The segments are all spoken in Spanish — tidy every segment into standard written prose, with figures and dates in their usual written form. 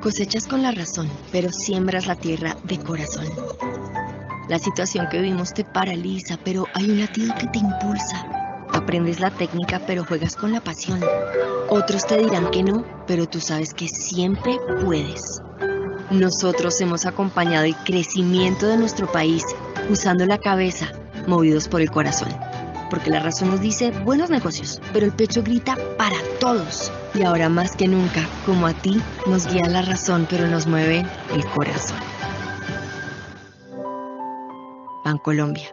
Cosechas con la razón, pero siembras la tierra de corazón. La situación que vivimos te paraliza, pero hay un latido que te impulsa. Aprendes la técnica, pero juegas con la pasión. Otros te dirán que no, pero tú sabes que siempre puedes. Nosotros hemos acompañado el crecimiento de nuestro país usando la cabeza, movidos por el corazón. Porque la razón nos dice buenos negocios, pero el pecho grita para todos. Y ahora más que nunca, como a ti, nos guía la razón, pero nos mueve el corazón. Bancolombia.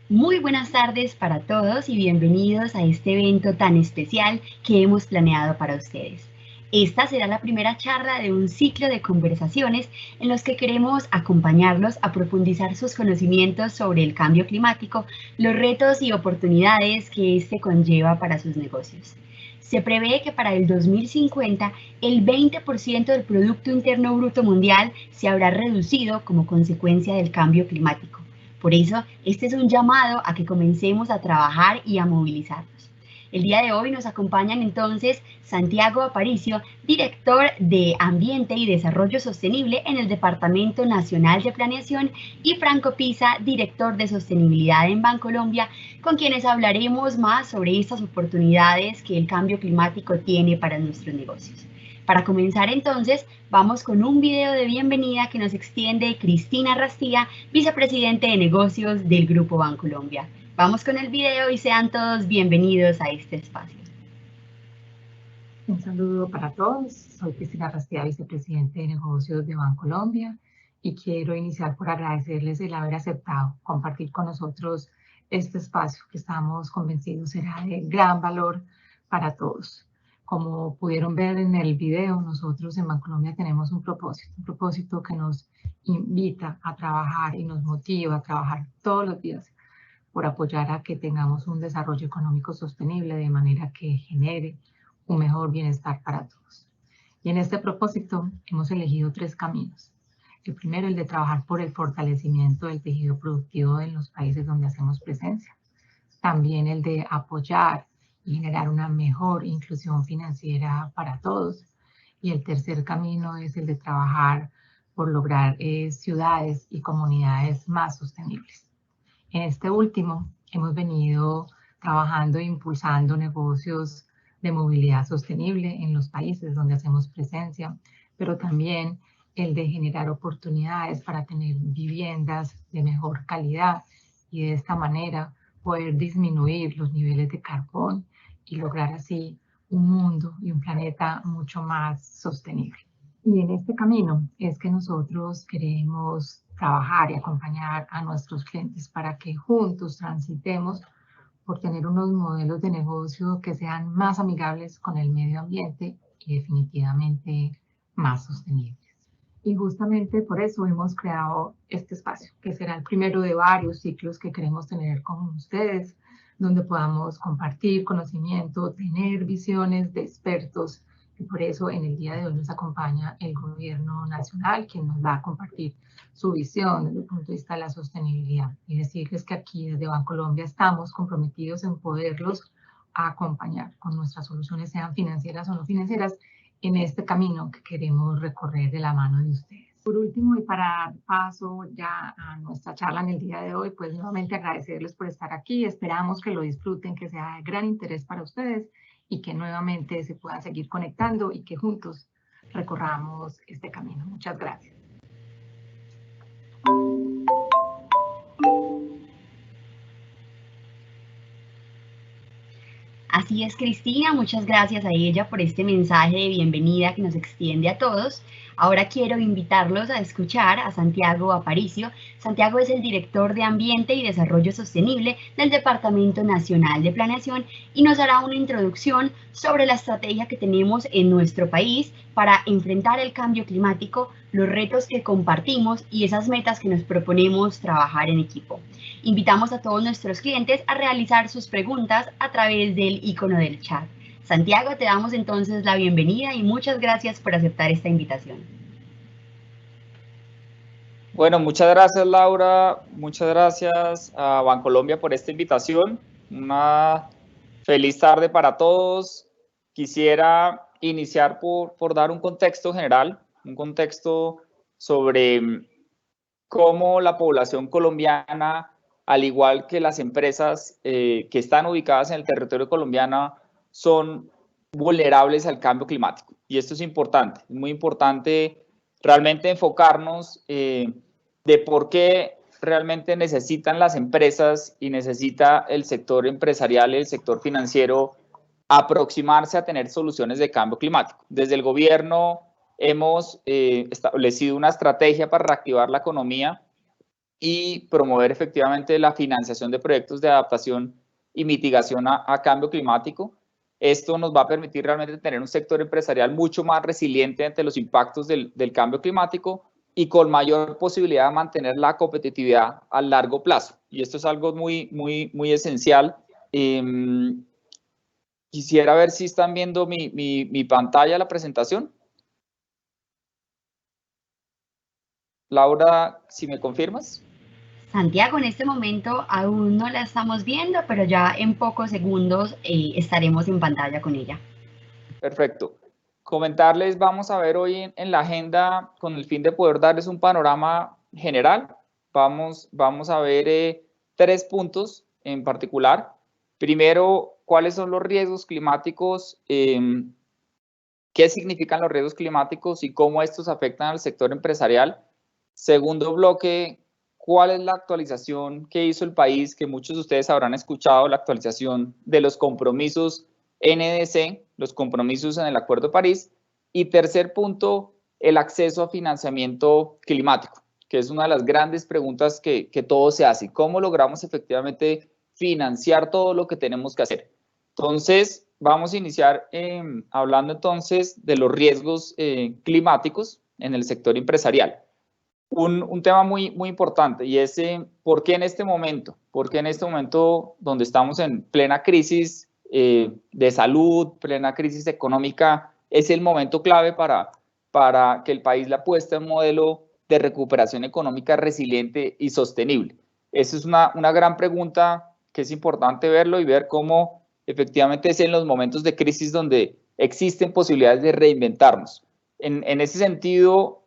Muy buenas tardes para todos y bienvenidos a este evento tan especial que hemos planeado para ustedes. Esta será la primera charla de un ciclo de conversaciones en los que queremos acompañarlos a profundizar sus conocimientos sobre el cambio climático, los retos y oportunidades que este conlleva para sus negocios. Se prevé que para el 2050 el 20% del Producto Interno Bruto Mundial se habrá reducido como consecuencia del cambio climático. Por eso, este es un llamado a que comencemos a trabajar y a movilizarnos. El día de hoy nos acompañan entonces Santiago Aparicio, director de Ambiente y Desarrollo Sostenible en el Departamento Nacional de Planeación, y Franco Pisa, director de Sostenibilidad en Bancolombia, con quienes hablaremos más sobre estas oportunidades que el cambio climático tiene para nuestros negocios. Para comenzar entonces, vamos con un video de bienvenida que nos extiende Cristina Rastía, vicepresidente de negocios del Grupo Bancolombia. Vamos con el video y sean todos bienvenidos a este espacio. Un saludo para todos. Soy Cristina Rastía, vicepresidente de negocios de Bancolombia, y quiero iniciar por agradecerles el haber aceptado compartir con nosotros este espacio que estamos convencidos será de gran valor para todos. Como pudieron ver en el video, nosotros en Bancolombia tenemos un propósito que nos invita a trabajar y nos motiva a trabajar todos los días por apoyar a que tengamos un desarrollo económico sostenible de manera que genere un mejor bienestar para todos. Y en este propósito hemos elegido 3 caminos. El primero, el de trabajar por el fortalecimiento del tejido productivo en los países donde hacemos presencia. También el de apoyar y generar una mejor inclusión financiera para todos. Y el tercer camino es el de trabajar por lograr ciudades y comunidades más sostenibles. En este último, hemos venido trabajando e impulsando negocios de movilidad sostenible en los países donde hacemos presencia, pero también el de generar oportunidades para tener viviendas de mejor calidad y de esta manera poder disminuir los niveles de carbón y lograr así un mundo y un planeta mucho más sostenible. Y en este camino es que nosotros queremos trabajar y acompañar a nuestros clientes para que juntos transitemos por tener unos modelos de negocio que sean más amigables con el medio ambiente y definitivamente más sostenibles. Y justamente por eso hemos creado este espacio, que será el primero de varios ciclos que queremos tener con ustedes, donde podamos compartir conocimiento, tener visiones de expertos. Y por eso en el día de hoy nos acompaña el gobierno nacional, quien nos va a compartir su visión desde el punto de vista de la sostenibilidad. Y decirles que aquí desde Bancolombia estamos comprometidos en poderlos acompañar con nuestras soluciones, sean financieras o no financieras, en este camino que queremos recorrer de la mano de ustedes. Por último, y para dar paso ya a nuestra charla en el día de hoy, pues nuevamente agradecerles por estar aquí. Esperamos que lo disfruten, que sea de gran interés para ustedes y que nuevamente se puedan seguir conectando y que juntos recorramos este camino. Muchas gracias. Así es, Cristina, muchas gracias a ella por este mensaje de bienvenida que nos extiende a todos. Ahora quiero invitarlos a escuchar a Santiago Aparicio. Santiago es el director de Ambiente y Desarrollo Sostenible del Departamento Nacional de Planeación y nos hará una introducción sobre la estrategia que tenemos en nuestro país para enfrentar el cambio climático, los retos que compartimos y esas metas que nos proponemos trabajar en equipo. Invitamos a todos nuestros clientes a realizar sus preguntas a través del icono del chat. Santiago, te damos entonces la bienvenida y muchas gracias por aceptar esta invitación. Bueno, muchas gracias Laura, muchas gracias a Bancolombia por esta invitación. Una feliz tarde para todos. Quisiera iniciar por dar un contexto general, un contexto sobre cómo la población colombiana, al igual que las empresas que están ubicadas en el territorio colombiano, son vulnerables al cambio climático. Y esto es importante, es muy importante realmente enfocarnos de por qué realmente necesitan las empresas y necesita el sector empresarial y el sector financiero aproximarse a tener soluciones de cambio climático. Desde el gobierno hemos establecido una estrategia para reactivar la economía y promover efectivamente la financiación de proyectos de adaptación y mitigación a cambio climático. Esto nos va a permitir realmente tener un sector empresarial mucho más resiliente ante los impactos del cambio climático y con mayor posibilidad de mantener la competitividad a largo plazo. Y esto es algo muy esencial. Quisiera ver si están viendo mi pantalla, la presentación. Laura, si me confirmas. Santiago, en este momento aún no la estamos viendo, pero ya en pocos segundos estaremos en pantalla con ella. Perfecto. Comentarles, vamos a ver hoy en la agenda, con el fin de poder darles un panorama general, vamos a ver 3 puntos en particular. Primero, ¿cuáles son los riesgos climáticos? ¿Qué significan los riesgos climáticos y cómo estos afectan al sector empresarial? Segundo bloque, ¿cuál es la actualización que hizo el país? Que muchos de ustedes habrán escuchado, la actualización de los compromisos NDC, los compromisos en el Acuerdo de París. Y tercer punto, el acceso a financiamiento climático, que es una de las grandes preguntas que todos se hacen. ¿Cómo logramos efectivamente financiar todo lo que tenemos que hacer? Entonces, vamos a iniciar hablando entonces de los riesgos climáticos en el sector empresarial. Un tema muy importante, y es ¿por qué en este momento? ¿Por qué en este momento donde estamos en plena crisis de salud, plena crisis económica, es el momento clave para que el país le apueste a un modelo de recuperación económica resiliente y sostenible? Esa es una gran pregunta que es importante verlo y ver cómo efectivamente es en los momentos de crisis donde existen posibilidades de reinventarnos. En ese sentido,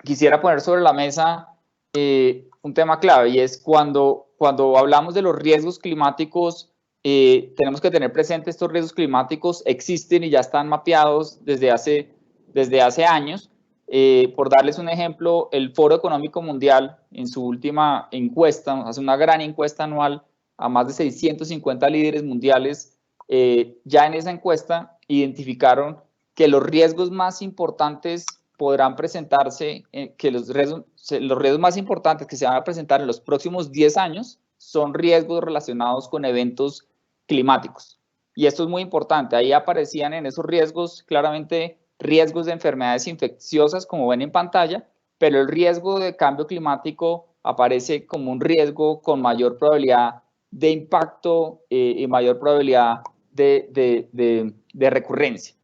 quisiera poner sobre la mesa un tema clave, y es cuando hablamos de los riesgos climáticos, tenemos que tener presente estos riesgos climáticos existen y ya están mapeados desde hace años. Por darles un ejemplo, el Foro Económico Mundial en su última encuesta, hace una gran encuesta anual a más de 650 líderes mundiales, ya en esa encuesta identificaron que los riesgos más importantes podrán presentarse, que los riesgos más importantes que se van a presentar en los próximos 10 años son riesgos relacionados con eventos climáticos. Y esto es muy importante, ahí aparecían en esos riesgos claramente riesgos de enfermedades infecciosas, como ven en pantalla, pero el riesgo de cambio climático aparece como un riesgo con mayor probabilidad de impacto y mayor probabilidad de recurrencia.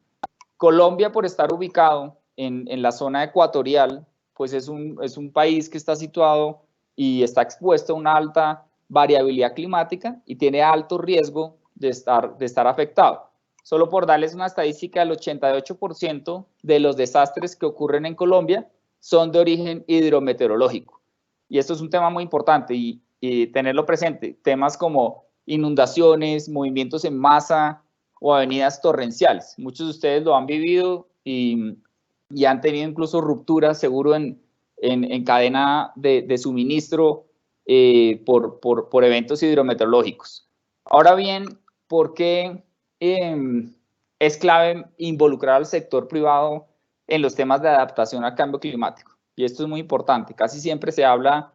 Colombia, por estar ubicado en la zona ecuatorial, pues es un país que está situado y está expuesto a una alta variabilidad climática y tiene alto riesgo de estar afectado. Solo por darles una estadística, el 88% de los desastres que ocurren en Colombia son de origen hidrometeorológico. Y esto es un tema muy importante y tenerlo presente. Temas como inundaciones, movimientos en masa o avenidas torrenciales. Muchos de ustedes lo han vivido y han tenido incluso rupturas, seguro, en cadena de suministro por eventos hidrometeorológicos. Ahora bien, ¿por qué es clave involucrar al sector privado en los temas de adaptación al cambio climático? Y esto es muy importante. Casi siempre se habla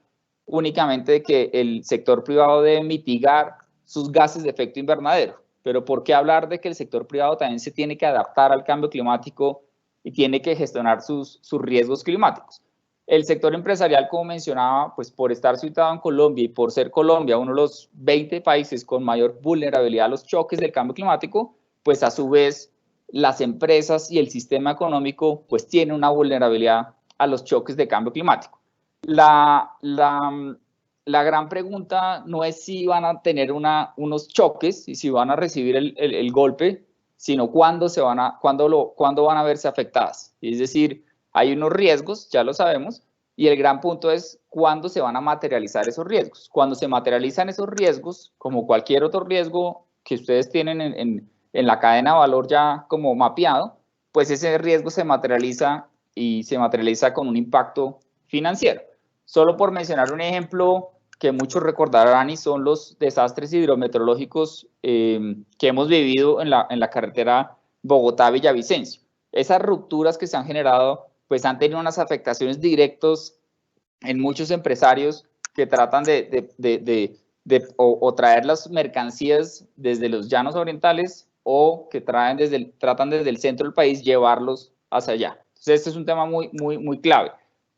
únicamente de que el sector privado debe mitigar sus gases de efecto invernadero. Pero ¿por qué hablar de que el sector privado también se tiene que adaptar al cambio climático y tiene que gestionar sus riesgos climáticos? El sector empresarial, como mencionaba, pues por estar situado en Colombia y por ser Colombia uno de los 20 países con mayor vulnerabilidad a los choques del cambio climático, pues a su vez las empresas y el sistema económico pues tienen una vulnerabilidad a los choques de cambio climático. La gran pregunta no es si van a tener unos choques y si van a recibir el golpe, sino cuándo van a verse afectadas. Es decir, hay unos riesgos, ya lo sabemos, y el gran punto es cuándo se van a materializar esos riesgos. Cuando se materializan esos riesgos, como cualquier otro riesgo que ustedes tienen en la cadena de valor ya como mapeado, pues ese riesgo se materializa y se materializa con un impacto financiero. Solo por mencionar un ejemplo que muchos recordarán y son los desastres hidrometeorológicos que hemos vivido en la carretera Bogotá-Villavicencio. Esas rupturas que se han generado pues han tenido unas afectaciones directas en muchos empresarios que tratan o traer las mercancías desde los llanos orientales o que tratan desde el centro del país llevarlos hacia allá. Entonces este es un tema muy clave.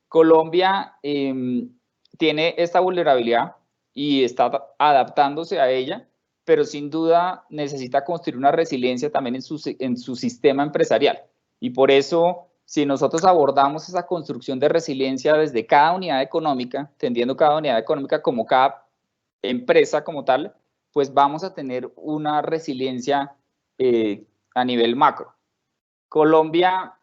Colombia tiene esta vulnerabilidad y está adaptándose a ella, pero sin duda necesita construir una resiliencia también en su sistema empresarial. Y por eso, si nosotros abordamos esa construcción de resiliencia desde cada unidad económica, entendiendo cada unidad económica como cada empresa como tal, pues vamos a tener una resiliencia a nivel macro. Colombia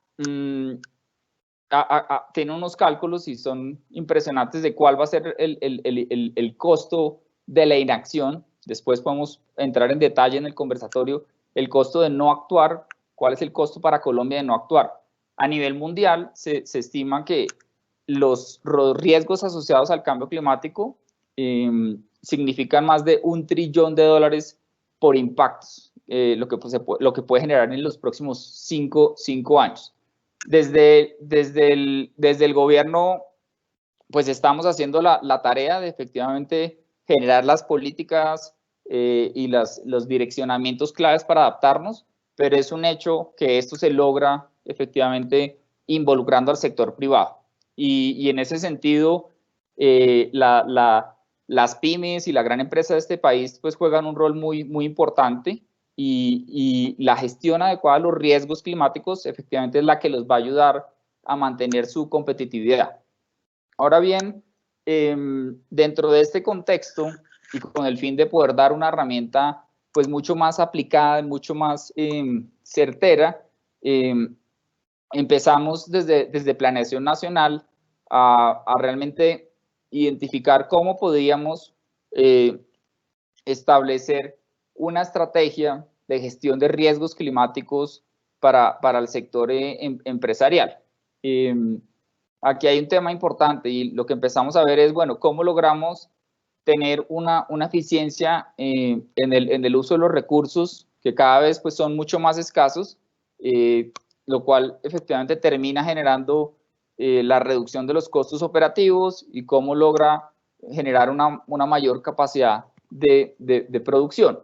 tiene unos cálculos y son impresionantes de cuál va a ser el costo de la inacción. Después podemos entrar en detalle en el conversatorio, el costo de no actuar, cuál es el costo para Colombia de no actuar. A nivel mundial se estima que los riesgos asociados al cambio climático significan más de $1 trillón por impactos, lo que puede generar en los próximos 5 años. Desde el gobierno, pues estamos haciendo la tarea de efectivamente generar las políticas y los direccionamientos claves para adaptarnos, pero es un hecho que esto se logra efectivamente involucrando al sector privado. Y en ese sentido, las pymes y la gran empresa de este país pues juegan un rol muy importante. Y la gestión adecuada de los riesgos climáticos efectivamente es la que los va a ayudar a mantener su competitividad. Ahora bien, dentro de este contexto y con el fin de poder dar una herramienta pues mucho más aplicada, mucho más certera, empezamos desde Planeación Nacional a realmente identificar cómo podíamos establecer una estrategia de gestión de riesgos climáticos para el sector empresarial. Aquí hay un tema importante y lo que empezamos a ver es, bueno, cómo logramos tener una eficiencia en el uso de los recursos que cada vez pues, son mucho más escasos, lo cual efectivamente termina generando la reducción de los costos operativos y cómo logra generar una mayor capacidad de producción.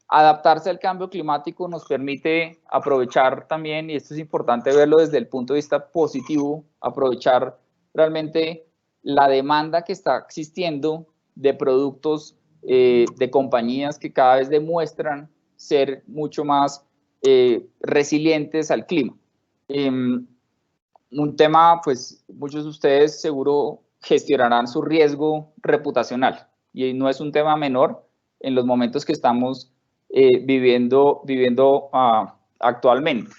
Adaptarse al cambio climático nos permite aprovechar también, y esto es importante verlo desde el punto de vista positivo, aprovechar realmente la demanda que está existiendo de productos de compañías que cada vez demuestran ser mucho más resilientes al clima. Un tema, pues muchos de ustedes seguro gestionarán su riesgo reputacional y no es un tema menor en los momentos que estamos viviendo actualmente.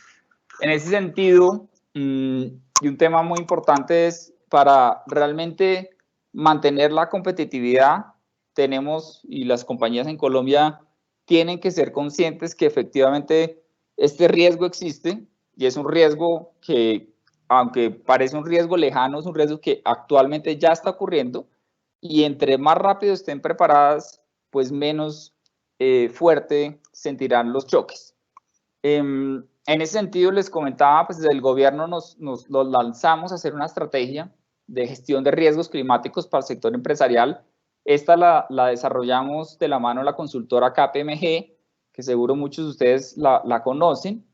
En ese sentido, y un tema muy importante es para realmente mantener la competitividad, tenemos, y las compañías en Colombia tienen que ser conscientes que efectivamente este riesgo existe y es un riesgo que, aunque parece un riesgo lejano, es un riesgo que actualmente ya está ocurriendo y entre más rápido estén preparadas, pues menos fuerte sentirán los choques. En ese sentido, les comentaba, pues desde el gobierno nos lanzamos a hacer una estrategia de gestión de riesgos climáticos para el sector empresarial. Esta la desarrollamos de la mano de la consultora KPMG, que seguro muchos de ustedes la conocen,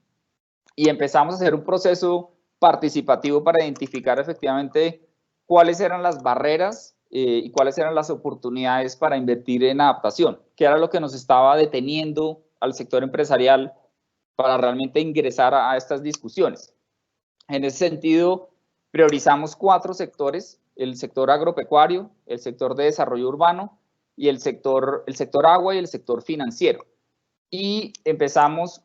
y empezamos a hacer un proceso participativo para identificar efectivamente cuáles eran las barreras y cuáles eran las oportunidades para invertir en adaptación, qué era lo que nos estaba deteniendo al sector empresarial para realmente ingresar a estas discusiones. En ese sentido, Priorizamos 4 sectores: el sector agropecuario, el sector de desarrollo urbano y el sector agua y el sector financiero. Y empezamos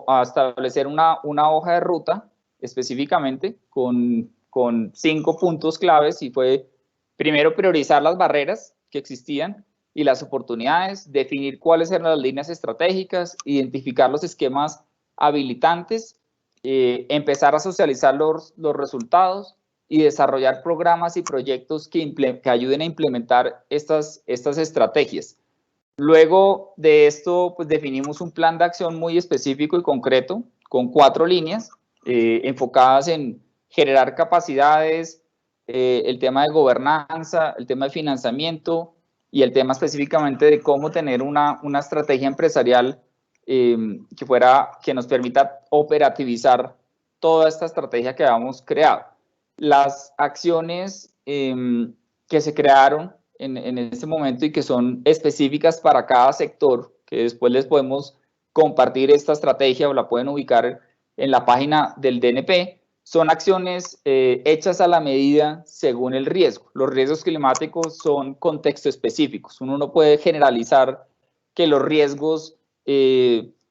a establecer una hoja de ruta específicamente con 5 puntos claves, y fue primero priorizar las barreras que existían y las oportunidades, definir cuáles eran las líneas estratégicas, identificar los esquemas habilitantes, empezar a socializar los resultados y desarrollar programas y proyectos que ayuden a implementar estas estrategias. Luego de esto, pues definimos un plan de acción muy específico y concreto con 4 líneas enfocadas en generar capacidades, el tema de gobernanza, el tema de financiamiento y el tema específicamente de cómo tener una estrategia empresarial que nos permita operativizar toda esta estrategia que habíamos creado. Las acciones que se crearon en este momento y que son específicas para cada sector, que después les podemos compartir esta estrategia o la pueden ubicar en la página del DNP, son acciones hechas a la medida según el riesgo. Los riesgos climáticos son contexto específicos. Uno no puede generalizar que los riesgos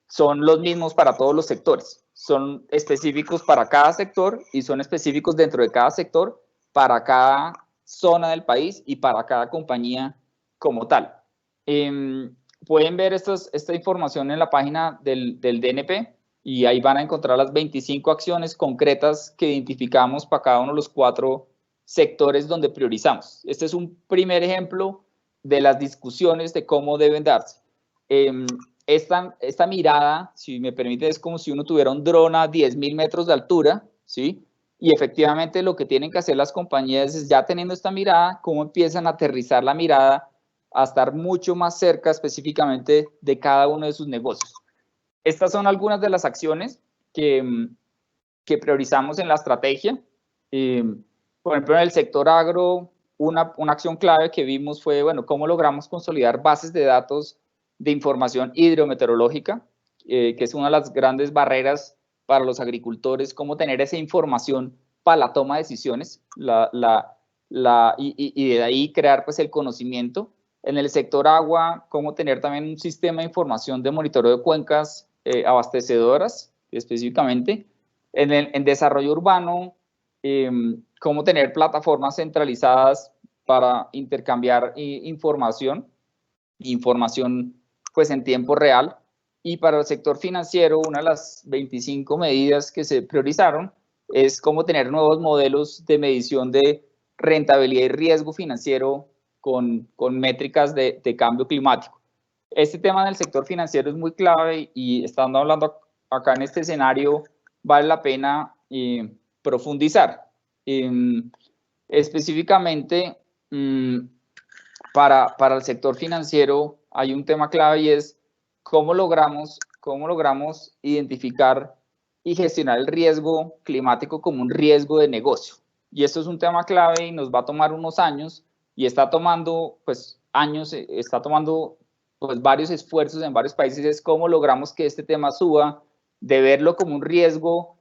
son los mismos para todos los sectores. Son específicos para cada sector y son específicos dentro de cada sector para cada zona del país y para cada compañía como tal. Pueden ver esta información en la página del DNP y ahí van a encontrar las 25 acciones concretas que identificamos para cada uno de los 4 sectores donde priorizamos. Este es un primer ejemplo de las discusiones de cómo deben darse. Esta mirada, si me permite, es como si uno tuviera un dron a 10.000 metros de altura, ¿sí? Y efectivamente lo que tienen que hacer las compañías es, ya teniendo esta mirada, cómo empiezan a aterrizar la mirada a estar mucho más cerca específicamente de cada uno de sus negocios. Estas son algunas de las acciones que priorizamos en la estrategia. Por ejemplo, en el sector agro, una acción clave que vimos fue, bueno, cómo logramos consolidar bases de datos de información hidrometeorológica, que es una de las grandes barreras para los agricultores, cómo tener esa información para la toma de decisiones y de ahí crear pues el conocimiento. En el sector agua, cómo tener también un sistema de información de monitoreo de cuencas abastecedoras específicamente. En desarrollo urbano, cómo tener plataformas centralizadas para intercambiar información pues en tiempo real. Y para el sector financiero, una de las 25 medidas que se priorizaron es cómo tener nuevos modelos de medición de rentabilidad y riesgo financiero con métricas de cambio climático. Este tema del sector financiero es muy clave y estando hablando acá en este escenario, vale la pena profundizar. Específicamente, para el sector financiero hay un tema clave y es cómo logramos identificar y gestionar el riesgo climático como un riesgo de negocio. Y esto es un tema clave y nos va a tomar unos años y está tomando pues años, está tomando pues varios esfuerzos en varios países. Es cómo logramos que este tema suba de verlo como un riesgo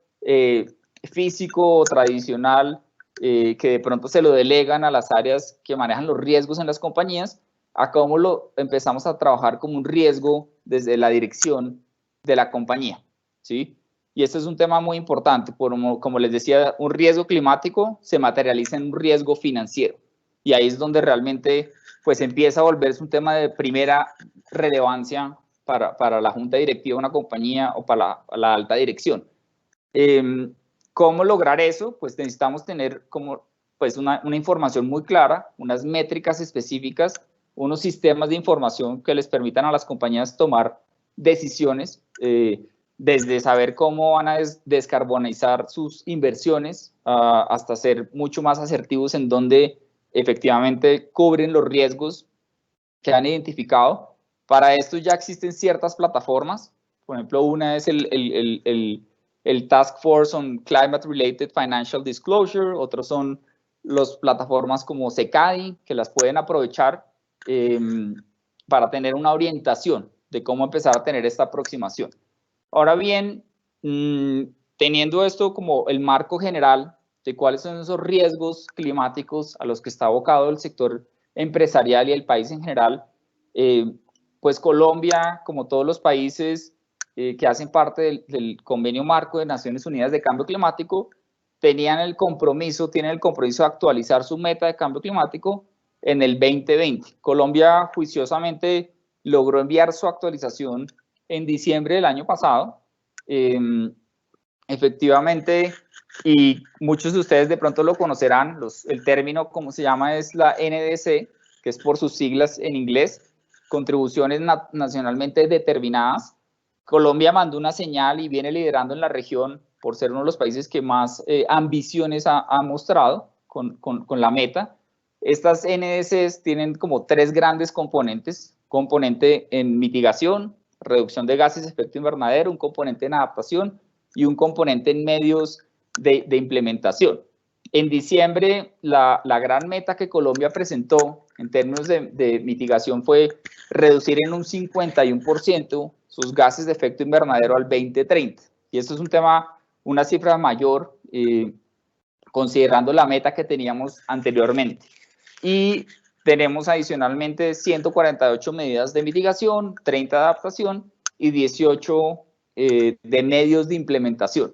físico o tradicional que de pronto se lo delegan a las áreas que manejan los riesgos en las compañías, a cómo lo empezamos a trabajar como un riesgo desde la dirección de la compañía, ¿sí? Y este es un tema muy importante, como les decía, un riesgo climático se materializa en un riesgo financiero, y ahí es donde realmente pues empieza a volverse un tema de primera relevancia para la junta directiva de una compañía o para la alta dirección. ¿Cómo lograr eso? Pues necesitamos tener pues una información muy clara, unas métricas específicas, unos sistemas de información que les permitan a las compañías tomar decisiones, desde saber cómo van a descarbonizar sus inversiones hasta ser mucho más asertivos en donde efectivamente cubren los riesgos que han identificado. Para esto ya existen ciertas plataformas. Por ejemplo, una es el Task Force on Climate Related Financial Disclosure, otros son las plataformas como Secadi, que las pueden aprovechar para tener una orientación de cómo empezar a tener esta aproximación. Ahora bien, teniendo esto como el marco general, de cuáles son esos riesgos climáticos a los que está abocado el sector empresarial y el país en general, pues Colombia, como todos los países que hacen parte del Convenio Marco de Naciones Unidas de Cambio Climático, tienen el compromiso de actualizar su meta de cambio climático en el 2020. Colombia juiciosamente logró enviar su actualización en diciembre del año pasado. Efectivamente, y muchos de ustedes de pronto lo conocerán, el término, como se llama, es la NDC, que es por sus siglas en inglés, Contribuciones Nacionalmente Determinadas. Colombia mandó una señal y viene liderando en la región por ser uno de los países que más ambiciones ha mostrado con la meta. Estas NDCs tienen como tres grandes componentes: componente en mitigación, reducción de gases de efecto invernadero, un componente en adaptación y un componente en medios de implementación. En diciembre, la gran meta que Colombia presentó en términos de mitigación fue reducir en un 51% sus gases de efecto invernadero al 2030. Y esto es un tema, una cifra mayor, considerando la meta que teníamos anteriormente. Y tenemos adicionalmente 148 medidas de mitigación, 30 de adaptación y 18 de medios de implementación.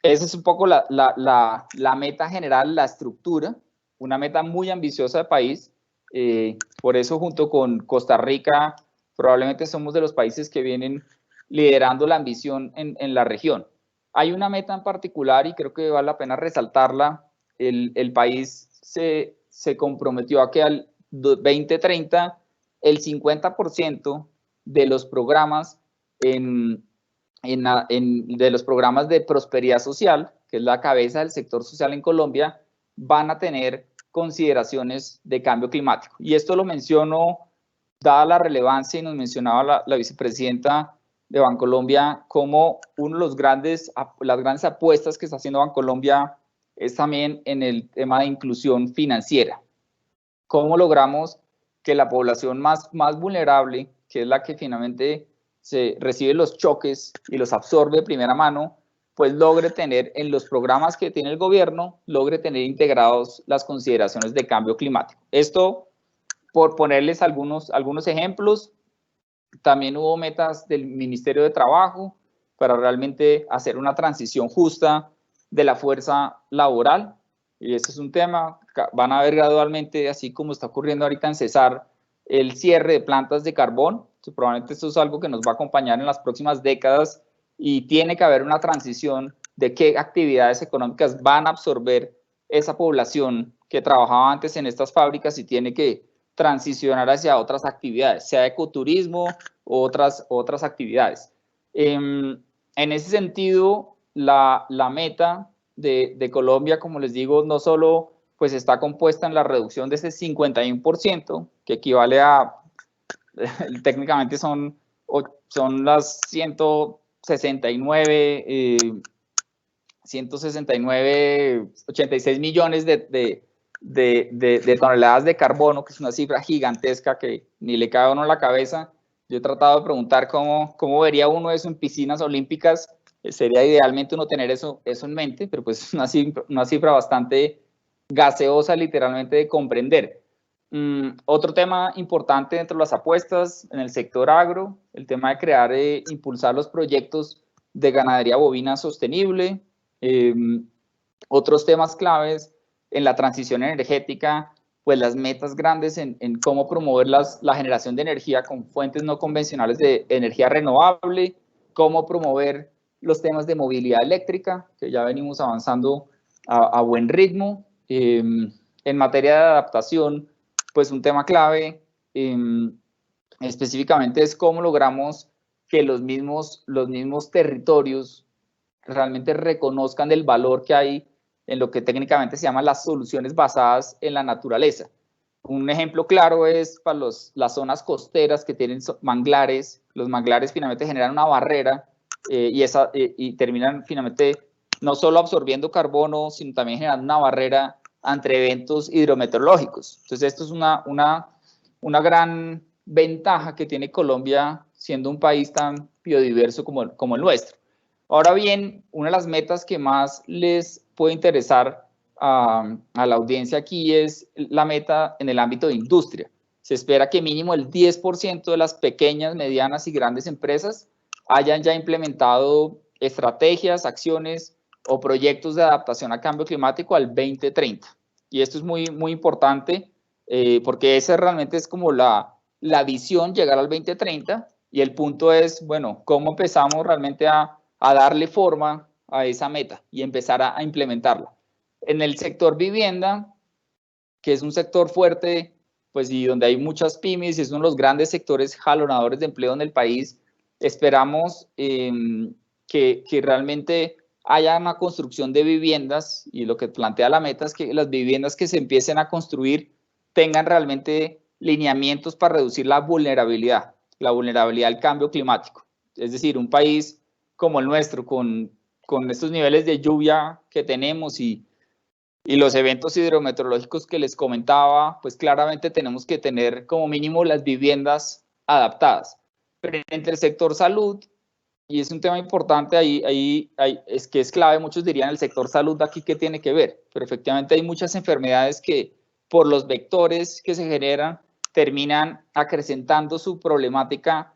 Esa es un poco la meta general, la estructura, una meta muy ambiciosa de país. Por eso, junto con Costa Rica, probablemente somos de los países que vienen liderando la ambición en la región. Hay una meta en particular y creo que vale la pena resaltarla. El país se comprometió a que al 2030 el 50% de los programas de los programas de prosperidad social, que es la cabeza del sector social en Colombia, van a tener consideraciones de cambio climático. Y esto lo menciono dada la relevancia, y nos mencionaba la vicepresidenta de Bancolombia, como uno de las grandes apuestas que está haciendo Bancolombia es también en el tema de inclusión financiera. ¿Cómo logramos que la población más vulnerable, que es la que finalmente se recibe los choques y los absorbe de primera mano, pues logre tener en los programas que tiene el gobierno, logre tener integrados las consideraciones de cambio climático? Esto, por ponerles algunos ejemplos. También hubo metas del Ministerio de Trabajo para realmente hacer una transición justa de la fuerza laboral. Y ese es un tema, van a ver gradualmente, así como está ocurriendo ahorita en Cesar, el cierre de plantas de carbón. Probablemente esto es algo que nos va a acompañar en las próximas décadas y tiene que haber una transición de qué actividades económicas van a absorber esa población que trabajaba antes en estas fábricas y tiene que transicionar hacia otras actividades, sea ecoturismo u otras actividades. En ese sentido, la meta de Colombia, como les digo, no solo pues está compuesta en la reducción de ese 51%, que equivale a, técnicamente son las 86 millones de toneladas de carbono, que es una cifra gigantesca que ni le cabe a uno en la cabeza. Yo he tratado de preguntar cómo vería uno eso en piscinas olímpicas. Sería idealmente uno tener eso en mente, pero pues es una cifra bastante gaseosa, literalmente, de comprender. Otro tema importante dentro de las apuestas en el sector agro, el tema de crear e impulsar los proyectos de ganadería bovina sostenible. Otros temas claves en la transición energética, pues las metas grandes en cómo promover la generación de energía con fuentes no convencionales de energía renovable, cómo promover los temas de movilidad eléctrica, que ya venimos avanzando a buen ritmo. En materia de adaptación, pues un tema clave específicamente es cómo logramos que los mismos territorios realmente reconozcan el valor que hay en lo que técnicamente se llama las soluciones basadas en la naturaleza. Un ejemplo claro es para las zonas costeras que tienen manglares. Los manglares finalmente generan una barrera y terminan finalmente no solo absorbiendo carbono, sino también generando una barrera ante eventos hidrometeorológicos. Entonces esto es una gran ventaja que tiene Colombia siendo un país tan biodiverso como el nuestro. Ahora bien, una de las metas que más les puede interesar a la audiencia aquí es la meta en el ámbito de industria. Se espera que mínimo el 10% de las pequeñas, medianas y grandes empresas hayan ya implementado estrategias, acciones o proyectos de adaptación a cambio climático al 2030. Y esto es muy, muy importante porque esa realmente es como la visión, llegar al 2030, y el punto es, bueno, ¿cómo empezamos realmente a darle forma a esa meta y empezar a implementarla? En el sector vivienda, que es un sector fuerte, pues y donde hay muchas pymes, es uno de los grandes sectores jalonadores de empleo en el país, esperamos que realmente haya una construcción de viviendas, y lo que plantea la meta es que las viviendas que se empiecen a construir tengan realmente lineamientos para reducir la vulnerabilidad al cambio climático. Es decir, un país como el nuestro, con estos niveles de lluvia que tenemos y los eventos hidrometeorológicos que les comentaba, pues claramente tenemos que tener como mínimo las viviendas adaptadas. Pero entre el sector salud, y es un tema importante, es que es clave, muchos dirían el sector salud aquí qué tiene que ver, pero efectivamente hay muchas enfermedades que por los vectores que se generan terminan acrecentando su problemática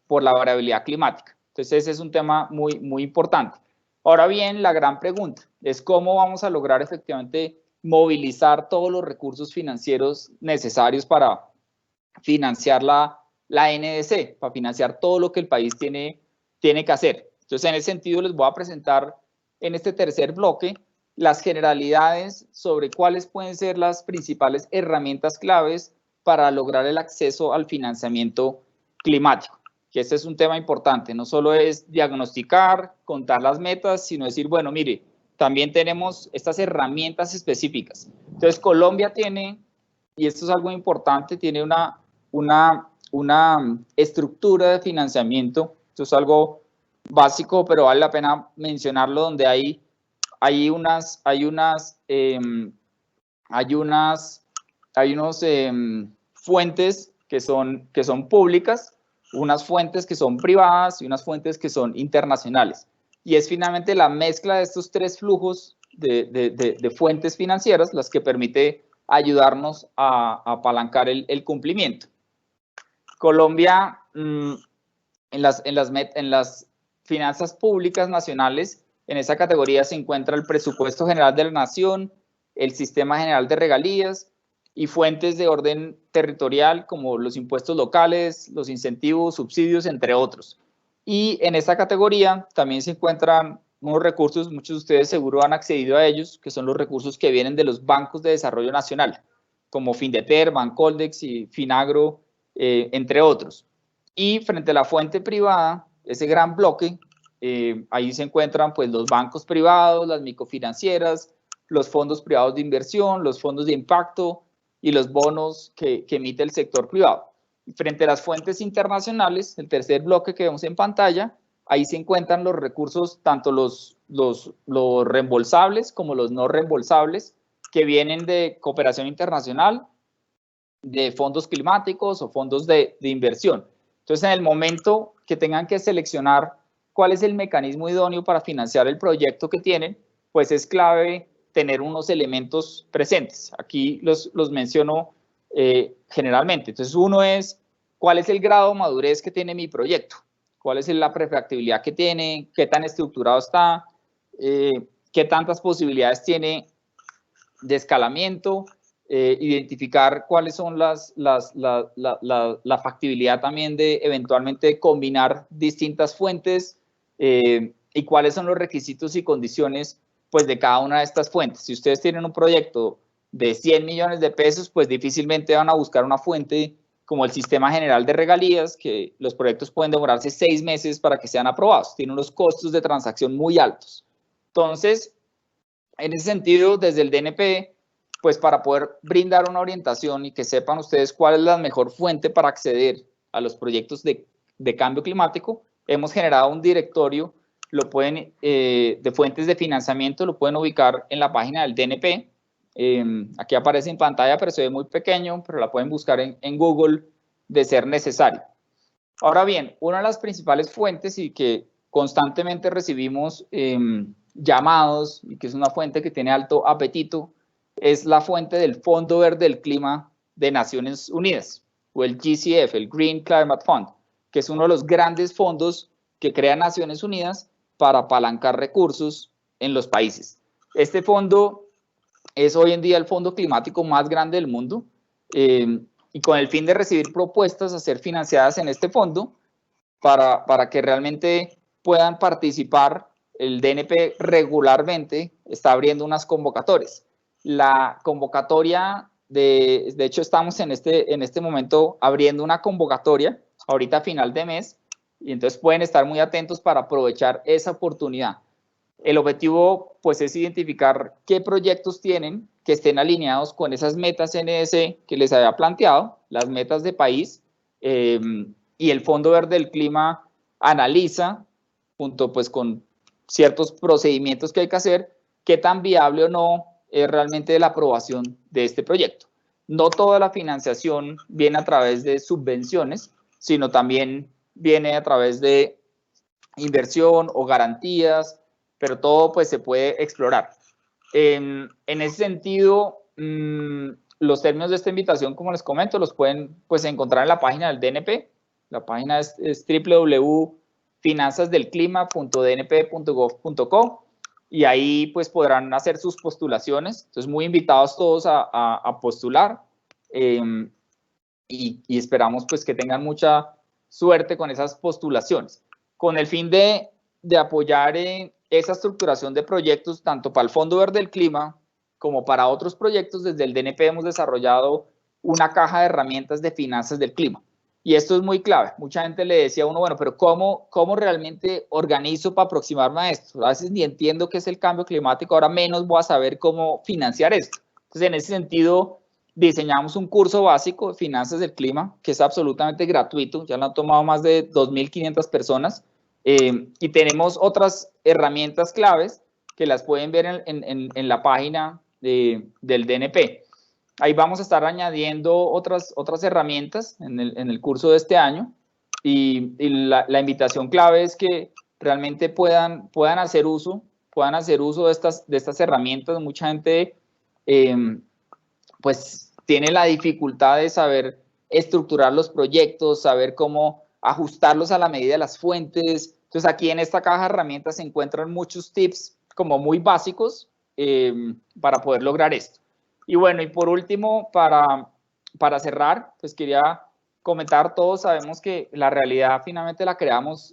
por la variabilidad climática. Entonces ese es un tema muy, muy importante. Ahora bien, la gran pregunta es cómo vamos a lograr efectivamente movilizar todos los recursos financieros necesarios para financiar la NDC, para financiar todo lo que el país tiene que hacer. Entonces, en ese sentido, les voy a presentar en este tercer bloque las generalidades sobre cuáles pueden ser las principales herramientas claves para lograr el acceso al financiamiento climático, que este es un tema importante. No solo es diagnosticar, contar las metas, sino decir, bueno, mire, también tenemos estas herramientas específicas. Entonces, Colombia tiene, y esto es algo importante, tiene una estructura de financiamiento. Esto es algo básico, pero vale la pena mencionarlo, donde hay unas fuentes que son públicas, unas fuentes que son privadas y unas fuentes que son internacionales. Y es finalmente la mezcla de estos tres flujos de fuentes financieras las que permite ayudarnos a apalancar el cumplimiento. Colombia, en las finanzas públicas nacionales, en esa categoría se encuentra el presupuesto general de la nación, el sistema general de regalías y fuentes de orden territorial como los impuestos locales, los incentivos, subsidios, entre otros. Y en esta categoría también se encuentran unos recursos, muchos de ustedes seguro han accedido a ellos, que son los recursos que vienen de los bancos de desarrollo nacional, como Findeter, Bancoldex y Finagro, entre otros. Y frente a la fuente privada, ese gran bloque, ahí se encuentran pues los bancos privados, las microfinancieras, los fondos privados de inversión, los fondos de impacto y los bonos que emite el sector privado. Frente a las fuentes internacionales, el tercer bloque que vemos en pantalla, ahí se encuentran los recursos, tanto los reembolsables como los no reembolsables, que vienen de cooperación internacional, de fondos climáticos o fondos de inversión. Entonces, en el momento que tengan que seleccionar cuál es el mecanismo idóneo para financiar el proyecto que tienen, pues es clave tener unos elementos presentes. Aquí los menciono generalmente. Entonces, uno es cuál es el grado de madurez que tiene mi proyecto, cuál es la prefactibilidad que tiene, qué tan estructurado está, qué tantas posibilidades tiene de escalamiento, identificar cuáles son la factibilidad también de eventualmente combinar distintas fuentes y cuáles son los requisitos y condiciones pues de cada una de estas fuentes. Si ustedes tienen un proyecto de 100 millones de pesos, pues difícilmente van a buscar una fuente como el Sistema General de Regalías, que los proyectos pueden demorarse 6 meses para que sean aprobados. Tienen unos costos de transacción muy altos. Entonces, en ese sentido, desde el DNP, pues para poder brindar una orientación y que sepan ustedes cuál es la mejor fuente para acceder a los proyectos de cambio climático, hemos generado un directorio de fuentes de financiamiento, lo pueden ubicar en la página del DNP. Aquí aparece en pantalla, pero se ve muy pequeño, pero la pueden buscar en Google de ser necesario. Ahora bien, una de las principales fuentes y que constantemente recibimos llamados, y que es una fuente que tiene alto apetito, es la fuente del Fondo Verde del Clima de Naciones Unidas, o el GCF, el Green Climate Fund, que es uno de los grandes fondos que crea Naciones Unidas para apalancar recursos en los países. Este fondo es hoy en día el fondo climático más grande del mundo, y con el fin de recibir propuestas a ser financiadas en este fondo para que realmente puedan participar. El DNP regularmente está abriendo unas convocatorias. La convocatoria, de hecho estamos en este momento abriendo una convocatoria, ahorita a final de mes, y entonces pueden estar muy atentos para aprovechar esa oportunidad. El objetivo pues es identificar qué proyectos tienen que estén alineados con esas metas NDC que les había planteado, las metas de país, y el Fondo Verde del Clima analiza, junto pues con ciertos procedimientos que hay que hacer, qué tan viable o no es realmente la aprobación de este proyecto. No toda la financiación viene a través de subvenciones, sino también viene a través de inversión o garantías, pero todo pues se puede explorar. En ese sentido, los términos de esta invitación, como les comento, los pueden pues encontrar en la página del DNP. La página es www.finanzasdelclima.dnp.gov.co, y ahí pues podrán hacer sus postulaciones. Entonces, muy invitados todos a postular, y esperamos pues que tengan mucha suerte con esas postulaciones, con el fin de apoyar esa estructuración de proyectos, tanto para el Fondo Verde del Clima como para otros proyectos. Desde el DNP hemos desarrollado una caja de herramientas de finanzas del clima. Y esto es muy clave. Mucha gente le decía a uno, bueno, pero ¿cómo realmente organizo para aproximarme a esto? A veces ni entiendo qué es el cambio climático, ahora menos voy a saber cómo financiar esto. Entonces, en ese sentido, diseñamos un curso básico de finanzas del clima, que es absolutamente gratuito. Ya lo han tomado más de 2.500 personas. Y tenemos otras herramientas claves que las pueden ver en la página del DNP. Ahí vamos a estar añadiendo otras herramientas en el curso de este año, y la invitación clave es que realmente puedan hacer uso de estas herramientas. Mucha gente pues tiene la dificultad de saber estructurar los proyectos, saber cómo ajustarlos a la medida de las fuentes. Entonces, aquí en esta caja de herramientas se encuentran muchos tips como muy básicos para poder lograr esto. Y bueno, y por último, para cerrar, pues quería comentar, todos sabemos que la realidad finalmente la creamos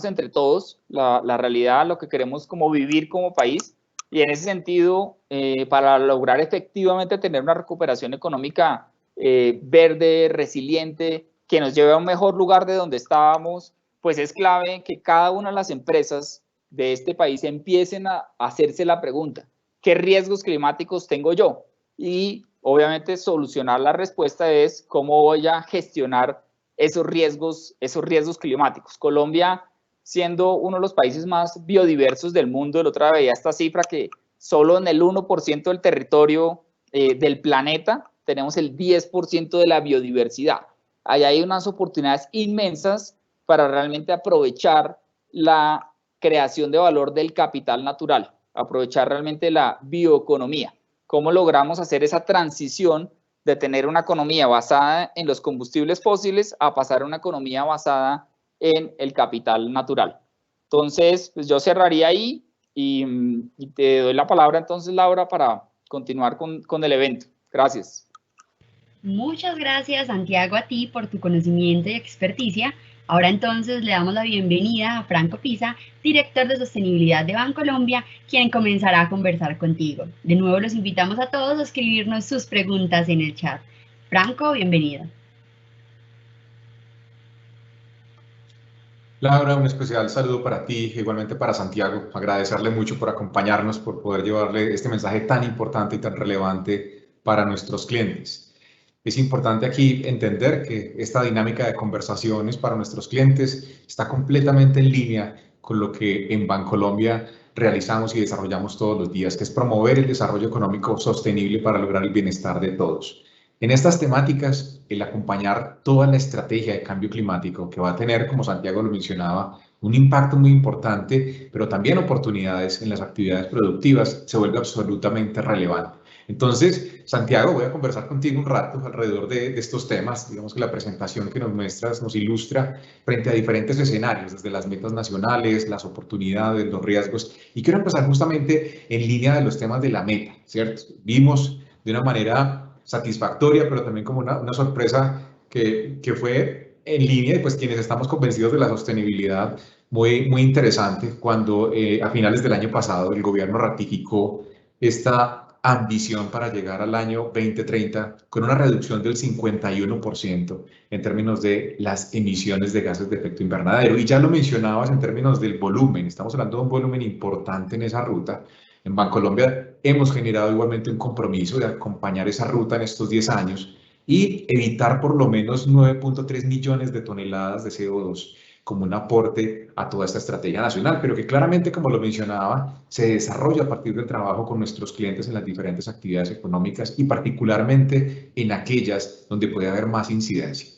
entre todos, la realidad, lo que queremos como vivir como país, y en ese sentido, para lograr efectivamente tener una recuperación económica verde, resiliente, que nos lleve a un mejor lugar de donde estábamos, pues es clave que cada una de las empresas de este país empiecen a hacerse la pregunta: ¿qué riesgos climáticos tengo yo? Y obviamente solucionar la respuesta es cómo voy a gestionar esos riesgos climáticos. Colombia, siendo uno de los países más biodiversos del mundo, el otro día veía esta cifra que solo en el 1% del territorio del planeta tenemos el 10% de la biodiversidad. Allá hay unas oportunidades inmensas para realmente aprovechar la creación de valor del capital natural, aprovechar realmente la bioeconomía. ¿Cómo logramos hacer esa transición de tener una economía basada en los combustibles fósiles a pasar a una economía basada en el capital natural? Entonces, pues yo cerraría ahí y te doy la palabra entonces, Laura, para continuar con el evento. Gracias. Muchas gracias, Santiago, a ti por tu conocimiento y experticia. Ahora entonces le damos la bienvenida a Franco Pisa, director de Sostenibilidad de Bancolombia, quien comenzará a conversar contigo. De nuevo los invitamos a todos a escribirnos sus preguntas en el chat. Franco, bienvenido. Laura, un especial saludo para ti, igualmente para Santiago. Agradecerle mucho por acompañarnos, por poder llevarle este mensaje tan importante y tan relevante para nuestros clientes. Es importante aquí entender que esta dinámica de conversaciones para nuestros clientes está completamente en línea con lo que en Bancolombia realizamos y desarrollamos todos los días, que es promover el desarrollo económico sostenible para lograr el bienestar de todos. En estas temáticas, el acompañar toda la estrategia de cambio climático que va a tener, como Santiago lo mencionaba, un impacto muy importante, pero también oportunidades en las actividades productivas, se vuelve absolutamente relevante. Entonces, Santiago, voy a conversar contigo un rato alrededor de estos temas. Digamos que la presentación que nos muestras nos ilustra frente a diferentes escenarios, desde las metas nacionales, las oportunidades, los riesgos. Y quiero empezar justamente en línea de los temas de la meta, ¿cierto? Vimos de una manera satisfactoria, pero también como una sorpresa que fue en línea, y pues quienes estamos convencidos de la sostenibilidad, muy interesante cuando a finales del año pasado el gobierno ratificó esta ambición para llegar al año 2030 con una reducción del 51% en términos de las emisiones de gases de efecto invernadero. Y ya lo mencionabas en términos del volumen, estamos hablando de un volumen importante en esa ruta. En Bancolombia hemos generado igualmente un compromiso de acompañar esa ruta en estos 10 años y evitar por lo menos 9.3 millones de toneladas de CO2 como un aporte a toda esta estrategia nacional, pero que claramente, como lo mencionaba, se desarrolla a partir del trabajo con nuestros clientes en las diferentes actividades económicas y particularmente en aquellas donde puede haber más incidencia.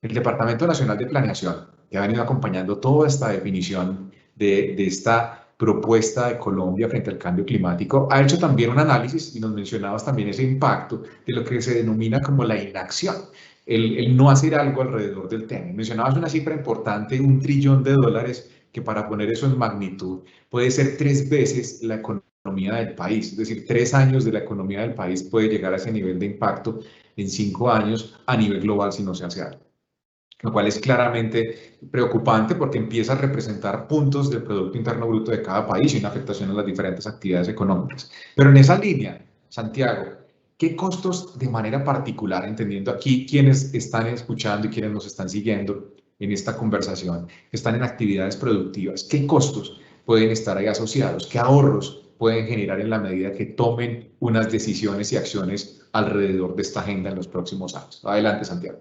El Departamento Nacional de Planeación, que ha venido acompañando toda esta definición de esta propuesta de Colombia frente al cambio climático, ha hecho también un análisis, y nos mencionabas también ese impacto de lo que se denomina como la inacción, el no hacer algo alrededor del tema. Mencionabas una cifra importante, $1 trillón, que para poner eso en magnitud puede ser 3 veces la economía del país, es decir, 3 años de la economía del país puede llegar a ese nivel de impacto en 5 años a nivel global si no se hace algo, lo cual es claramente preocupante porque empieza a representar puntos del Producto Interno Bruto de cada país y una afectación a las diferentes actividades económicas. Pero en esa línea, Santiago, ¿qué costos de manera particular, entendiendo aquí quienes están escuchando y quienes nos están siguiendo en esta conversación, que están en actividades productivas, qué costos pueden estar ahí asociados, qué ahorros pueden generar en la medida que tomen unas decisiones y acciones alrededor de esta agenda en los próximos años? Adelante, Santiago.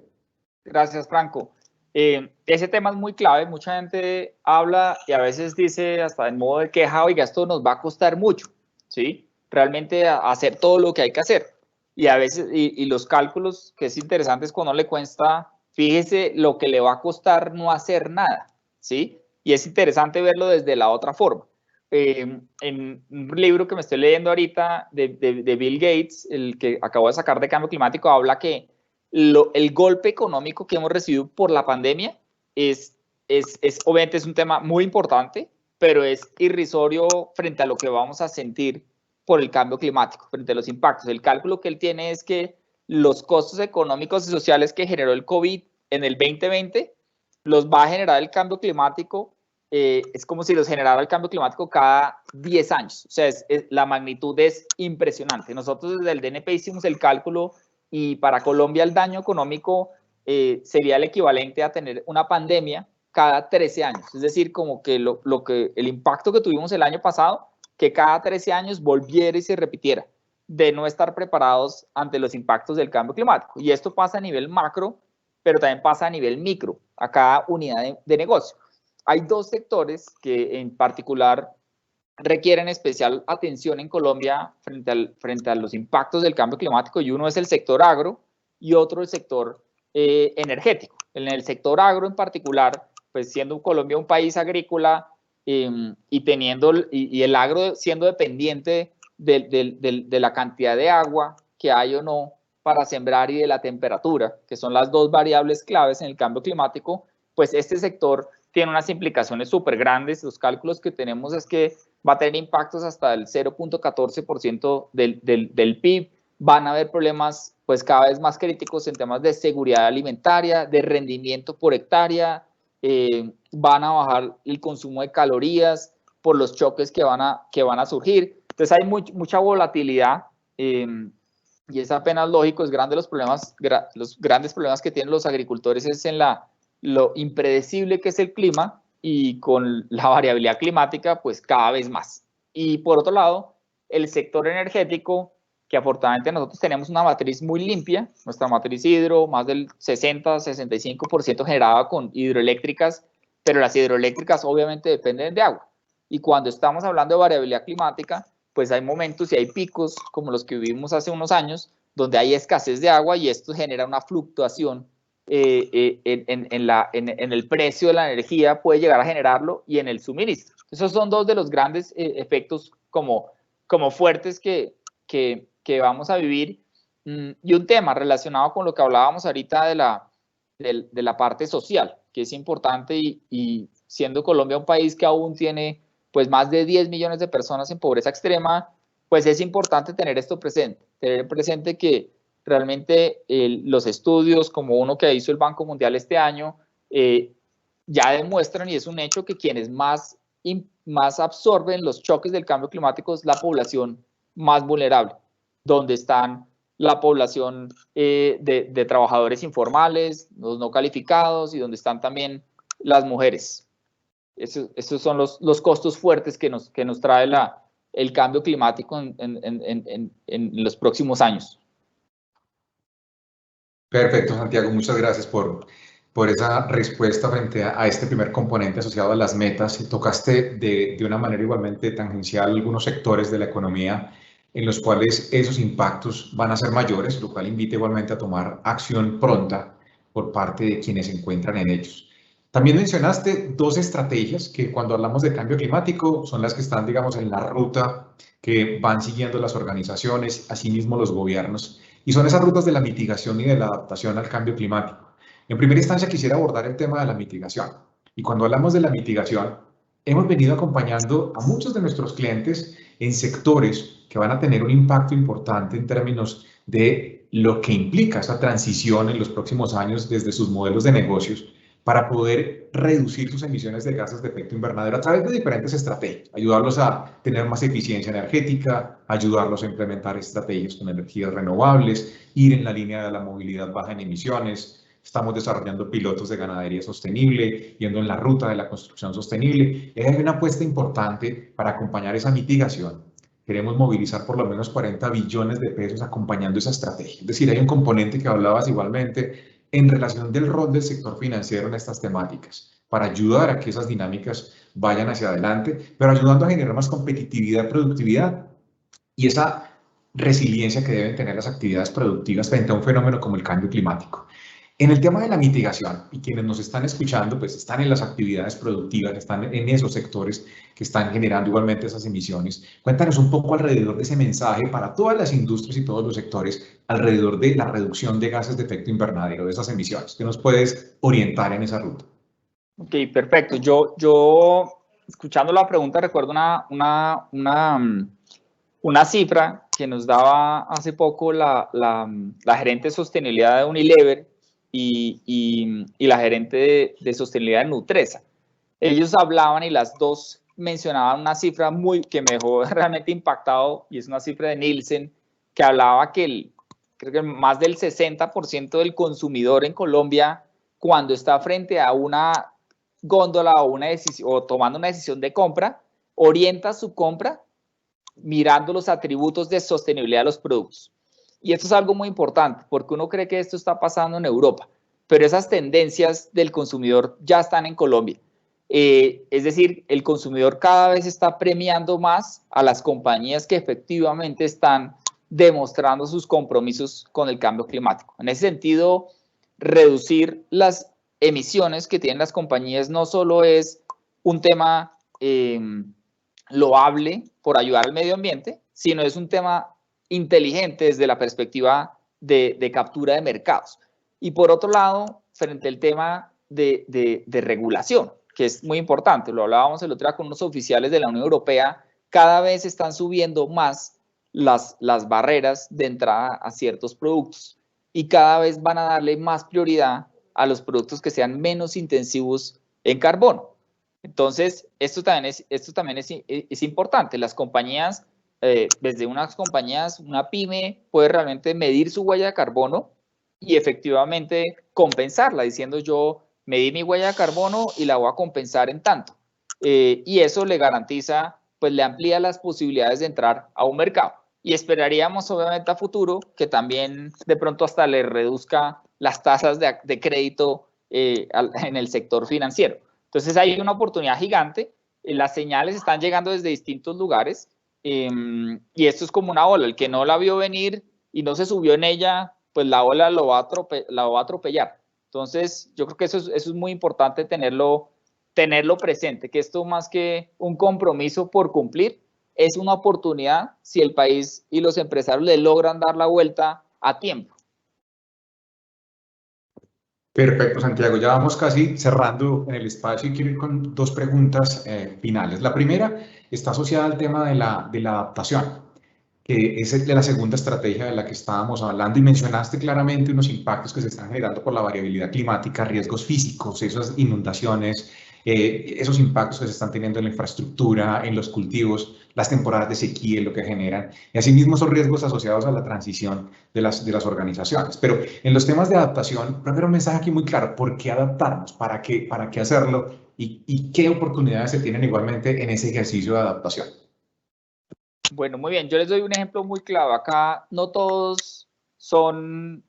Gracias, Franco. Ese tema es muy clave. Mucha gente habla y a veces dice hasta en modo de queja, oiga, esto nos va a costar mucho, ¿sí? Realmente hacer todo lo que hay que hacer. Y a veces, y los cálculos, que es interesante, es cuando le cuesta, fíjese lo que le va a costar no hacer nada, ¿sí? Y es interesante verlo desde la otra forma. En un libro que me estoy leyendo ahorita de Bill Gates, el que acabo de sacar de cambio climático, habla que el golpe económico que hemos recibido por la pandemia obviamente es un tema muy importante, pero es irrisorio frente a lo que vamos a sentir por el cambio climático, frente a los impactos. El cálculo que él tiene es que los costos económicos y sociales que generó el COVID en el 2020 los va a generar el cambio climático, es como si los generara el cambio climático cada 10 años. O sea, la magnitud es impresionante. Nosotros desde el DNP hicimos el cálculo y para Colombia el daño económico sería el equivalente a tener una pandemia cada 13 años. Es decir, como que el impacto que tuvimos el año pasado, que cada 13 años volviera y se repitiera, de no estar preparados ante los impactos del cambio climático. Y esto pasa a nivel macro, pero también pasa a nivel micro, a cada unidad de negocio. Hay dos sectores que en particular requieren especial atención en Colombia frente a los impactos del cambio climático, y uno es el sector agro y otro el sector energético. En el sector agro en particular, pues siendo Colombia un país agrícola y el agro siendo dependiente de la cantidad de agua que hay o no para sembrar y de la temperatura, que son las dos variables claves en el cambio climático, pues este sector tiene unas implicaciones súper grandes. Los cálculos que tenemos es que va a tener impactos hasta el 0.14% del PIB. Van a haber problemas pues cada vez más críticos en temas de seguridad alimentaria, de rendimiento por hectárea, van a bajar el consumo de calorías por los choques que van a surgir. Entonces hay mucha volatilidad y es apenas lógico. Es grande los grandes problemas que tienen los agricultores es en lo impredecible que es el clima, y con la variabilidad climática pues cada vez más. Y por otro lado, el sector energético, que afortunadamente nosotros tenemos una matriz muy limpia, nuestra matriz hidro, más del 60-65% generada con hidroeléctricas, pero las hidroeléctricas obviamente dependen de agua. Y cuando estamos hablando de variabilidad climática, pues hay momentos y hay picos como los que vivimos hace unos años, donde hay escasez de agua y esto genera una fluctuación en el precio de la energía, puede llegar a generarlo y en el suministro. Esos son dos de los grandes efectos como fuertes que vamos a vivir. Y un tema relacionado con lo que hablábamos ahorita de la parte social, que es importante y siendo Colombia un país que aún tiene pues más de 10 millones de personas en pobreza extrema, pues es importante tener esto presente, tener presente que realmente los estudios como uno que hizo el Banco Mundial este año ya demuestran y es un hecho que quienes más absorben los choques del cambio climático es la población más vulnerable, donde están la población de trabajadores informales, los no calificados y donde están también las mujeres. Esos son los costos fuertes que nos trae el cambio climático en los próximos años. Perfecto, Santiago, muchas gracias por esa respuesta frente a este primer componente asociado a las metas. Y tocaste de una manera igualmente tangencial algunos sectores de la economía en los cuales esos impactos van a ser mayores, lo cual invita igualmente a tomar acción pronta por parte de quienes se encuentran en ellos. También mencionaste dos estrategias que cuando hablamos de cambio climático son las que están, digamos, en la ruta que van siguiendo las organizaciones, asimismo los gobiernos, y son esas rutas de la mitigación y de la adaptación al cambio climático. En primera instancia quisiera abordar el tema de la mitigación. Y cuando hablamos de la mitigación, hemos venido acompañando a muchos de nuestros clientes en sectores que van a tener un impacto importante en términos de lo que implica esa transición en los próximos años desde sus modelos de negocios para poder reducir sus emisiones de gases de efecto invernadero a través de diferentes estrategias, ayudarlos a tener más eficiencia energética, ayudarlos a implementar estrategias con energías renovables, ir en la línea de la movilidad baja en emisiones. Estamos desarrollando pilotos de ganadería sostenible, yendo en la ruta de la construcción sostenible. Hay una apuesta importante para acompañar esa mitigación. Queremos movilizar por lo menos 40 billones de pesos acompañando esa estrategia. Es decir, hay un componente que hablabas igualmente en relación del rol del sector financiero en estas temáticas, para ayudar a que esas dinámicas vayan hacia adelante, pero ayudando a generar más competitividad, productividad y esa resiliencia que deben tener las actividades productivas frente a un fenómeno como el cambio climático. En el tema de la mitigación, y quienes nos están escuchando, pues están en las actividades productivas, están en esos sectores que están generando igualmente esas emisiones. Cuéntanos un poco alrededor de ese mensaje para todas las industrias y todos los sectores alrededor de la reducción de gases de efecto invernadero, de esas emisiones. ¿Qué nos puedes orientar en esa ruta? Ok, perfecto. Yo escuchando la pregunta, recuerdo una cifra que nos daba hace poco la gerente de sostenibilidad de Unilever y la gerente de sostenibilidad de Nutresa. Ellos hablaban y las dos mencionaban una cifra que me dejó realmente impactado, y es una cifra de Nielsen que hablaba que creo que más del 60% del consumidor en Colombia, cuando está frente a una góndola o tomando una decisión de compra, orienta su compra mirando los atributos de sostenibilidad de los productos. Y esto es algo muy importante, porque uno cree que esto está pasando en Europa, pero esas tendencias del consumidor ya están en Colombia. Es decir, el consumidor cada vez está premiando más a las compañías que efectivamente están demostrando sus compromisos con el cambio climático. En ese sentido, reducir las emisiones que tienen las compañías no solo es un tema loable por ayudar al medio ambiente, sino es un tema inteligente desde la perspectiva de captura de mercados. Y por otro lado, frente al tema de regulación, que es muy importante, lo hablábamos el otro día con unos oficiales de la Unión Europea, cada vez están subiendo más las barreras de entrada a ciertos productos y cada vez van a darle más prioridad a los productos que sean menos intensivos en carbono. Entonces, esto también es importante. Las compañías, desde unas compañías, una pyme puede realmente medir su huella de carbono y efectivamente compensarla, diciendo yo medí mi huella de carbono y la voy a compensar en tanto. Y eso le garantiza, pues le amplía las posibilidades de entrar a un mercado. Y esperaríamos obviamente a futuro que también de pronto hasta le reduzca las tasas de crédito en el sector financiero. Entonces hay una oportunidad gigante, las señales están llegando desde distintos lugares y esto es como una ola, el que no la vio venir y no se subió en ella, pues la ola lo va a atropellar. Entonces, yo creo que eso es muy importante tenerlo presente, que esto más que un compromiso por cumplir, es una oportunidad si el país y los empresarios le logran dar la vuelta a tiempo. Perfecto, Santiago. Ya vamos casi cerrando en el espacio y quiero ir con dos preguntas finales. La primera está asociada al tema de la adaptación, que es de la segunda estrategia de la que estábamos hablando y mencionaste claramente unos impactos que se están generando por la variabilidad climática, riesgos físicos, esas inundaciones, esos impactos que se están teniendo en la infraestructura, en los cultivos, las temporadas de sequía, lo que generan, y asimismo esos riesgos asociados a la transición de las organizaciones. Pero en los temas de adaptación, primero un mensaje aquí muy claro: ¿por qué adaptarnos? ¿Para qué hacerlo? ¿Y qué oportunidades se tienen igualmente en ese ejercicio de adaptación? Bueno, muy bien. Yo les doy un ejemplo muy claro. Acá no todos son